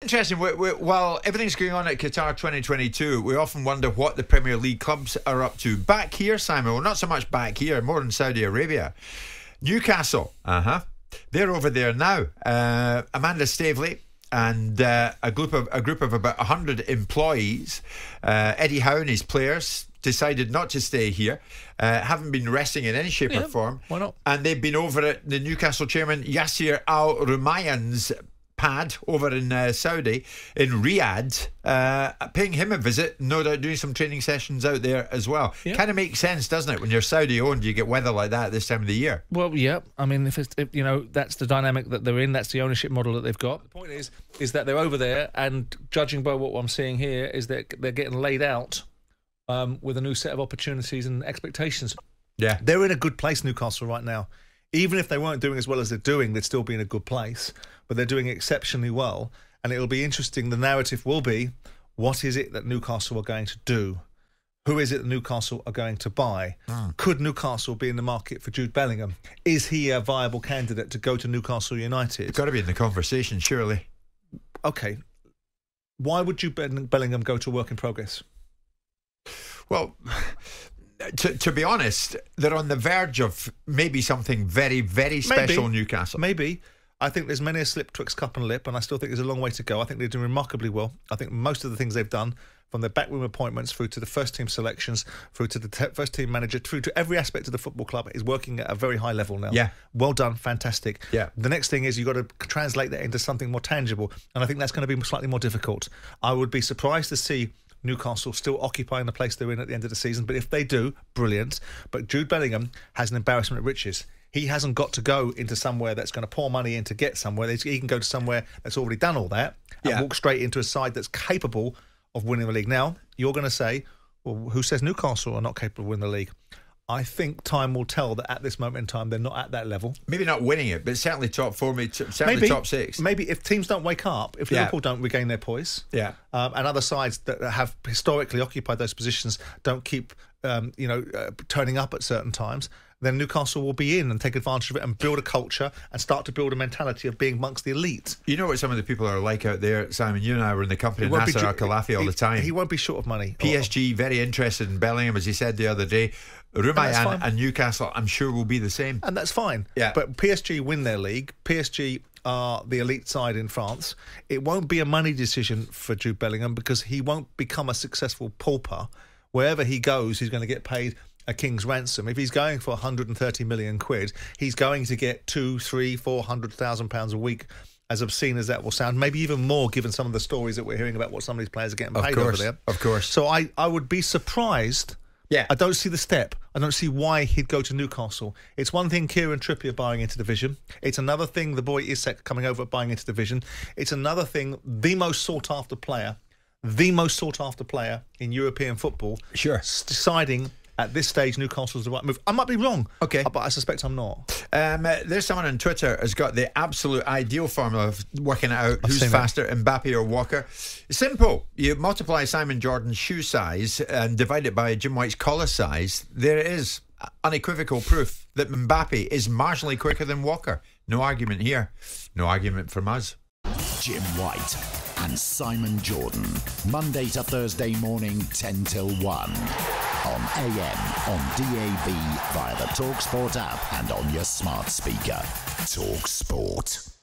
Interesting. While everything's going on at Qatar 2022, we often wonder what the Premier League clubs are up to. Back here, Simon, well, not so much back here, more in Saudi Arabia. Newcastle, they're over there now. Amanda Staveley and a group of about 100 employees. Eddie Howe and his players decided not to stay here. Haven't been resting in any shape or form. Why not? And they've been over at the Newcastle chairman Yasser Al Rumayyan's pad over in Saudi, in Riyadh, paying him a visit, no doubt doing some training sessions out there as well. Kind of makes sense, doesn't it? When you're Saudi owned, you get weather like that at this time of the year. Well, yeah. I mean, if you know, that's the dynamic that they're in, that's the ownership model that they've got. The point is that they're over there, and judging by what I'm seeing here, is that they're getting laid out with a new set of opportunities and expectations. Yeah. They're in a good place, Newcastle, right now. Even if they weren't doing as well as they're doing, they'd still be in a good place. But they're doing exceptionally well. And it'll be interesting. The narrative will be, what is it that Newcastle are going to do? Who is it that Newcastle are going to buy? Could Newcastle be in the market for Jude Bellingham? Is he a viable candidate to go to Newcastle United? It's got to be in the conversation, surely. Okay. Why would Jude Bellingham go to work in progress? Well, to be honest, they're on the verge of maybe something very, very special, Newcastle. Maybe. I think there's many a slip twixt cup and lip, and I still think there's a long way to go. I think they're doing remarkably well. I think most of the things they've done, from their backroom appointments through to the first team selections, through to the first team manager, through to every aspect of the football club, is working at a very high level now. Yeah. Well done. Fantastic. Yeah. The next thing is you've got to translate that into something more tangible, and I think that's going to be slightly more difficult. I would be surprised to see Newcastle still occupying the place they're in at the end of the season, but if they do, brilliant. But Jude Bellingham has an embarrassment of riches. He hasn't got to go into somewhere that's going to pour money in to get somewhere. He can go to somewhere that's already done all that and walk straight into a side that's capable of winning the league. Now, you're going to say, well, who says Newcastle are not capable of winning the league? I think time will tell that at this moment in time, they're not at that level. Maybe not winning it, but certainly top four, certainly top six. Maybe if teams don't wake up, if Liverpool don't regain their poise, and other sides that have historically occupied those positions don't keep, turning up at certain times, then Newcastle will be in and take advantage of it and build a culture and start to build a mentality of being amongst the elite. You know what some of the people are like out there, Simon? You and I were in the company of Nasser Al-Khelaifi all the time. He won't be short of money. PSG very interested in Bellingham, as he said the other day. Rumayyan and Newcastle, I'm sure, will be the same. And that's fine. Yeah. But PSG win their league. PSG are the elite side in France. It won't be a money decision for Jude Bellingham because he won't become a successful pauper. Wherever he goes, he's going to get paid a king's ransom. If he's going for 130 million quid, he's going to get 200,000, 300,000, 400,000 pounds a week, as obscene as that will sound, maybe even more given some of the stories that we're hearing about what some of these players are getting paid over there. Of course. So I would be surprised. Yeah. I don't see the step. I don't see why he'd go to Newcastle. It's one thing Kieran Trippier buying into the division. It's another thing the boy Isaac coming over buying into the division. It's another thing the most sought-after player in European football deciding at this stage Newcastle's the right move. I might be wrong, but I suspect I'm not. There's someone on Twitter has got the absolute ideal formula of working out who's faster, Mbappe or Walker. Simple. You multiply Simon Jordan's shoe size and divide it by Jim White's collar size. There it is. Unequivocal proof that Mbappe is marginally quicker than Walker. No argument here. No argument from us. Jim White and Simon Jordan, Monday to Thursday morning 10 till 1 on AM, on DAB, via the talkSPORT app and on your smart speaker. talkSPORT.